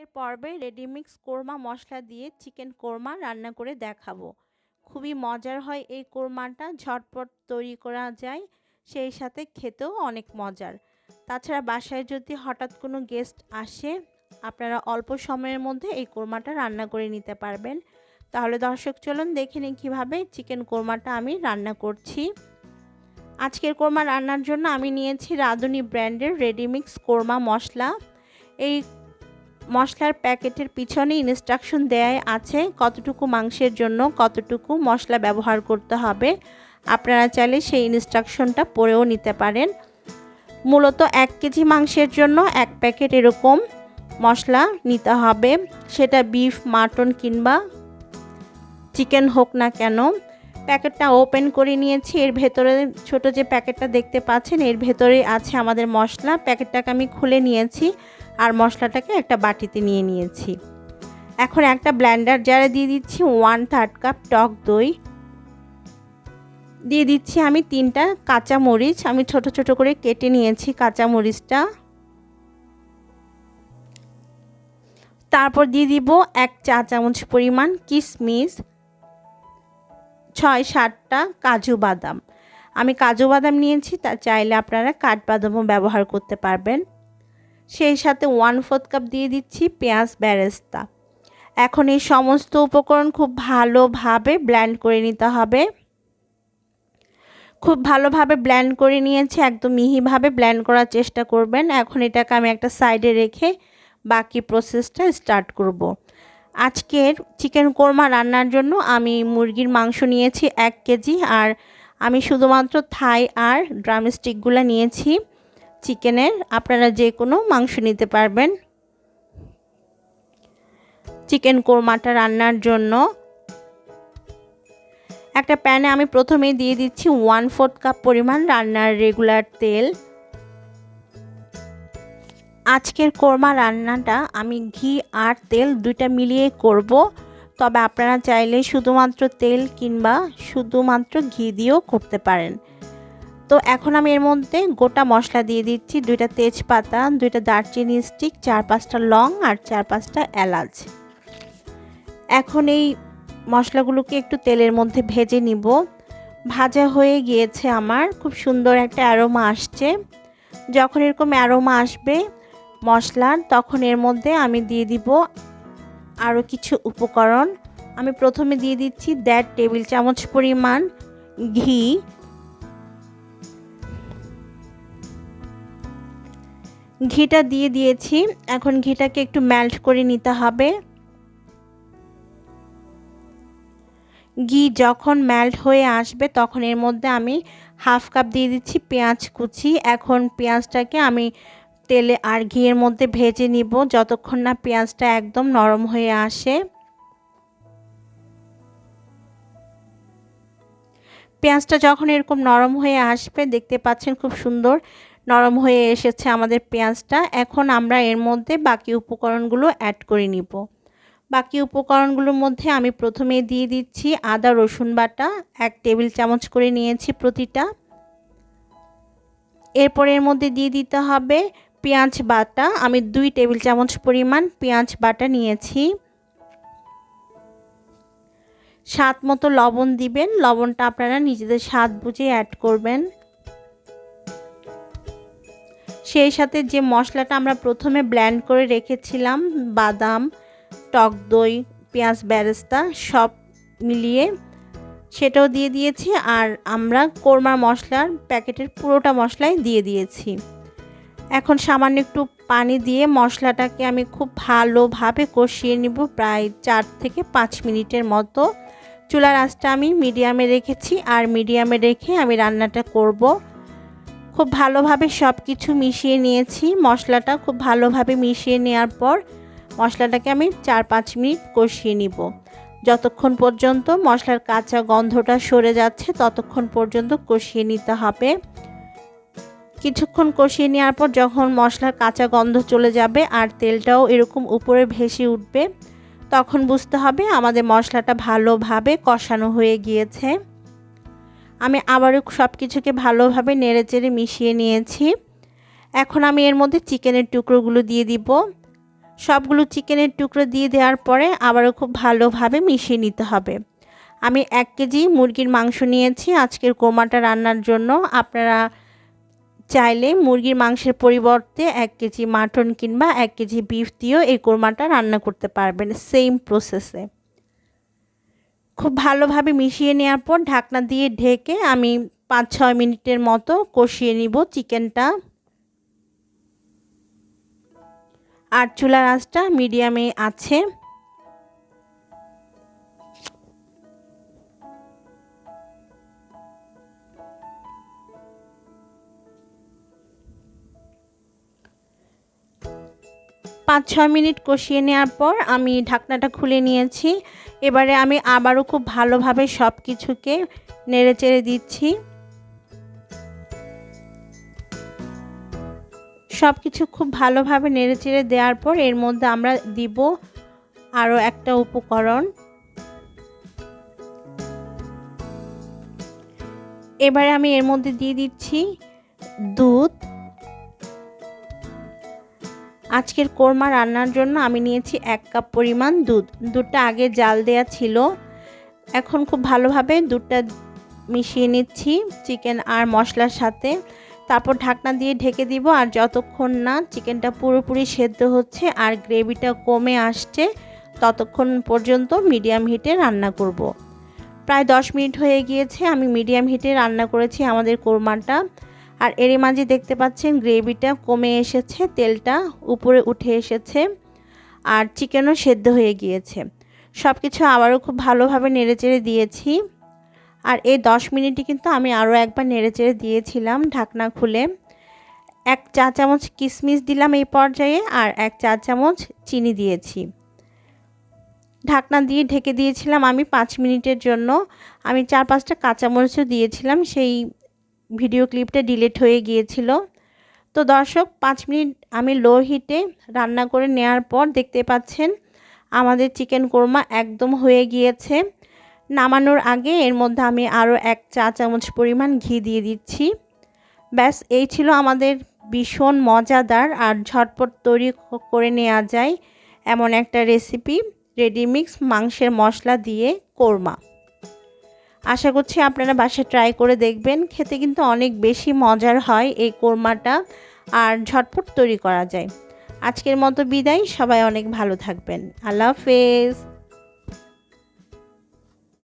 এর পর্বে রেডিমিক্স কোরমা মশলা দিয়ে চিকেন কোরমা রান্না করে দেখাবো। খুবই মজার হয় এই কোরমাটা, ঝটপট তৈরি করা যায়, সেই সাথে খেতেও অনেক মজার। তাছাড়া বাসায় যদি হঠাৎ কোনো গেস্ট আসে, আপনারা অল্প সময়ের মধ্যে এই কোরমাটা রান্না করে নিতে পারবেন। তাহলে দর্শক চলুন দেখে নিন কীভাবে চিকেন কোরমাটা আমি রান্না করছি। আজকের কোরমা রান্নার জন্য আমি নিয়েছি রাঁধুনি ব্র্যান্ডের রেডিমিক্স কোরমা মশলা। এই মশলার প্যাকেটের পিছনে ইনস্ট্রাকশন দেয়া আছে কতটুকু মাংসের জন্য কতটুকু মশলা ব্যবহার করতে হবে। আপনারা চাইলে সেই ইনস্ট্রাকশনটা পড়েও নিতে পারেন। মূলত 1 কেজি মাংসের জন্য 1 প্যাকেট এরকম মশলা নিতে হবে, সেটা বিফ, মাটন কিংবা চিকেন হোক না কেন। প্যাকেটটা ওপেন করে নিয়েছি। এর ভেতরে ছোট যে প্যাকেটটা দেখতে পাচ্ছেন, এর ভেতরে আছে আমাদের মশলা। প্যাকেটটাকে আমি খুলে নিয়েছি আর মশলাটাকে একটা বাটিতে নিয়ে নিয়েছি। এখন একটা ব্লেন্ডার জারে দিয়ে দিচ্ছি 1/3 কাপ টক দই। দিয়ে দিচ্ছি আমি 3টা কাঁচা মরিচ, আমি ছোট ছোট করে কেটে নিয়েছি কাঁচা মরিচটা। তারপর দিয়ে দিব 1 চা চামচ পরিমাণ কিশমিশ, 6-7টা কাজু বাদাম। আমি কাজু বাদাম নিয়েছি, তা চাইলে আপনারা কাঠবাদামও ব্যবহার করতে পারবেন। সেই সাথে 1/4 কাপ দিয়ে দিচ্ছি পেঁয়াজ বেরেস্তা। এখন এই সমস্ত উপকরণ খুব ভালোভাবে ব্লেন্ড করে নিতে হবে। খুব ভালোভাবে ব্লেন্ড করে নিয়েছি, একদম মিহিভাবে ব্লেন্ড করার চেষ্টা করবেন। এখন এটাকে আমি একটা সাইডে রেখে বাকি প্রসেসটা স্টার্ট করব। আজকের চিকেন কোরমা রান্নার জন্য আমি মুরগির মাংস নিয়েছি 1 কেজি, আর আমি শুধুমাত্র থাই আর ড্রামস্টিকগুলো নিয়েছি চিকেনের। আপনারা যে কোনো মাংস নিতে পারবেন চিকেন কোরমাটা রান্নার জন্য। একটা প্যানে আমি প্রথমেই দিয়ে দিচ্ছি 1/4 কাপ পরিমাণ রান্নার রেগুলার তেল। আজকের কোরমা রান্নাটা আমি ঘি আর তেল দুইটা মিলিয়ে করব, তবে আপনারা চাইলে শুধুমাত্র তেল কিংবা শুধুমাত্র ঘি দিয়েও করতে পারেন। তো এখন আমি এর মধ্যে গোটা মশলা দিয়ে দিচ্ছি, 2টা তেজপাতা, 2টা দারচিনি স্টিক, 4-5টা লং আর 4-5টা এলাচ। এখন এই মশলাগুলোকে একটু তেলের মধ্যে ভেজে নিব। ভাজা হয়ে গিয়েছে আমার, খুব সুন্দর একটা অ্যারোমা আসছে। যখন এরকম অ্যারোমা আসবে মশলার, তখন এর মধ্যে আমি দিয়ে দিব আরও কিছু উপকরণ। আমি প্রথমে দিয়ে দিচ্ছি 1.5 টেবিল চামচ পরিমাণ ঘি। ঘিটা দিয়ে দিয়েছি। এখন ঘিটাকে একটু মেল্ট করে নিতে হবে। ঘি যখন মেল্ট হয়ে আসবে তখন এর মধ্যে আমি 1/2 কাপ দিয়ে দিচ্ছি পেঁয়াজ কুচি। এখন পেঁয়াজটাকে আমি তেলে আর ঘিয়ের মধ্যে ভেজে নিব যতক্ষণ না পেঁয়াজটা একদম নরম হয়ে আসে। পেঁয়াজটা যখন এরকম নরম হয়ে আসবে, দেখতে পাচ্ছেন খুব সুন্দর নরম হয়ে এসেছে আমাদের পেঁয়াজটা। এখন আমরা এর মধ্যে বাকি উপকরণগুলো অ্যাড করে নিব। বাকি উপকরণগুলোর মধ্যে আমি প্রথমে দিয়ে দিচ্ছি আদা রসুন বাটা, 1 টেবিল চামচ করে নিয়েছি প্রতিটা। এরপর এর মধ্যে দিয়ে দিতে হবে পেঁয়াজ বাটা, আমি 2 টেবিল চামচ পরিমাণ পেঁয়াজ বাটা নিয়েছি। স্বাদ মতো লবণ দিবেন, লবণটা আপনারা নিজেদের স্বাদ বুঝে অ্যাড করবেন। সেই সাথে যে মশলাটা আমরা প্রথমে ব্লেন্ড করে রেখেছিলাম, বাদাম, টক দই, পেঁয়াজ বেরেস্তা সব মিলিয়ে, সেটাও দিয়ে দিয়েছি। আর আমরা কোরমা মশলার প্যাকেটের পুরোটা মশলাই দিয়ে দিয়েছি। এখন সামান্য একটু পানি দিয়ে মশলাটাকে আমি খুব ভালোভাবে কষিয়ে নিব, প্রায় 4 থেকে 5 মিনিটের মতো। চুলার আঁচটা আমি মিডিয়ামে রেখেছি, আর মিডিয়ামে রেখে আমি রান্নাটা করব। খুব ভালোভাবে সব কিছু মিশিয়ে নিয়েছি। মশলাটা খুব ভালোভাবে মিশিয়ে নেওয়ার পর মশলাটাকে আমি 4-5 মিনিট কষিয়ে নিব। যতক্ষণ পর্যন্ত মশলার কাঁচা গন্ধটা সরে যাচ্ছে ততক্ষণ পর্যন্ত কষিয়ে নিতে হবে। কিছুক্ষণ কষিয়ে নেওয়ার পর যখন মশলার কাঁচা গন্ধ চলে যাবে আর তেলটাও এরকম উপরে ভেসে উঠবে, তখন বুঝতে হবে আমাদের মশলাটা ভালোভাবে কষানো হয়ে গিয়েছে। আমি আবারও সব কিছুকে ভালোভাবে নেড়েচেড়ে মিশিয়ে নিয়েছি। এখন আমি এর মধ্যে চিকেনের টুকরোগুলো দিয়ে দিব। সবগুলো চিকেনের টুকরো দিয়ে দেওয়ার পরে আবারও খুব ভালোভাবে মিশিয়ে নিতে হবে। আমি 1 কেজি মুরগির মাংস নিয়েছি আজকের কোরমাটা রান্নার জন্য। আপনারা চাইলে মুরগির মাংসের পরিবর্তে 1 কেজি মাটন কিংবা 1 কেজি বিফ দিয়েও এই কোরমাটা রান্না করতে পারবেন সেম প্রসেসে। খুব ভালোভাবে মিশিয়ে নেওয়ার পর ঢাকনা দিয়ে ঢেকে আমি 5-6 মিনিটের মতো কষিয়ে নিব চিকেনটা। আর চুলার আঁচটা মিডিয়ামে আছে। পাঁচ 6 মিনিট কষিয়ে নেওয়ার পর আমি ঢাকনাটা খুলে নিয়েছি। এবারে আমি আবারও খুব ভালোভাবে সব কিছুকে নেড়েচেড়ে দিচ্ছি। সব কিছু খুব ভালোভাবে নেড়েচেড়ে দেওয়ার পর এর মধ্যে আমরা দিব আরও একটা উপকরণ। এবারে আমি এর মধ্যে দিয়ে দিচ্ছি দুধ। আজকের কোরমা রান্নার জন্য আমি নিয়েছি 1 কাপ পরিমাণ দুধ। দুধটা আগে জাল দেয়া ছিল। এখন খুব ভালোভাবে দুধটা মিশিয়ে নিচ্ছি চিকেন আর মশলার সাথে। তারপর ঢাকনা দিয়ে ঢেকে দিব আর যতক্ষণ না চিকেনটা পুরোপুরি সেদ্ধ হচ্ছে আর গ্রেভিটা কমে আসছে ততক্ষণ পর্যন্ত মিডিয়াম হিটে রান্না করব। প্রায় 10 মিনিট হয়ে গিয়েছে আমি মিডিয়াম হিটে রান্না করেছি আমাদের কোরমাটা। আর এরই মাঝে দেখতে পাচ্ছেন গ্রেভিটা কমে এসেছে, তেলটা উপরে উঠে এসেছে আর চিকেনও সেদ্ধ হয়ে গিয়েছে। সব কিছু আবারও খুব ভালোভাবে নেড়েচেড়ে দিয়েছি। আর এই 10 মিনিটই কিন্তু আমি আরও একবার নেড়েচেড়ে দিয়েছিলাম ঢাকনা খুলে। 1 চা চামচ কিশমিশ দিলাম এই পর্যায়ে আর 1 চা চামচ চিনি দিয়েছি। ঢাকনা দিয়ে ঢেকে দিয়েছিলাম আমি 5 মিনিটের জন্য। আমি 4-5টা কাঁচামরিচও দিয়েছিলাম, সেই ভিডিও ক্লিপটা ডিলিট হয়ে গিয়েছিল। তো দর্শক 5 মিনিট আমি লো হিটে রান্না করে নেওয়ার পর দেখতে পাচ্ছেন আমাদের চিকেন কোরমা একদম হয়ে গিয়েছে। নামানোর আগে এর মধ্যে আমি আরও 1 চা চামচ পরিমাণ ঘি দিয়ে দিচ্ছি। ব্যাস এই ছিল আমাদের ভীষণ মজাদার আর ঝটপট তৈরি করে নেওয়া যায় এমন একটা রেসিপি, রেডিমিক্স মাংসের মশলা দিয়ে কোরমা। আশা করছি আপনারা বাসায় ট্রাই করে দেখবেন। খেতে কিন্তু অনেক বেশি মজার হয় এই কোরমাটা আর ঝটপট তৈরি করা যায়। আজকের মতো বিদায়, সবাই অনেক ভালো থাকবেন। আল্লাহ হাফেজ।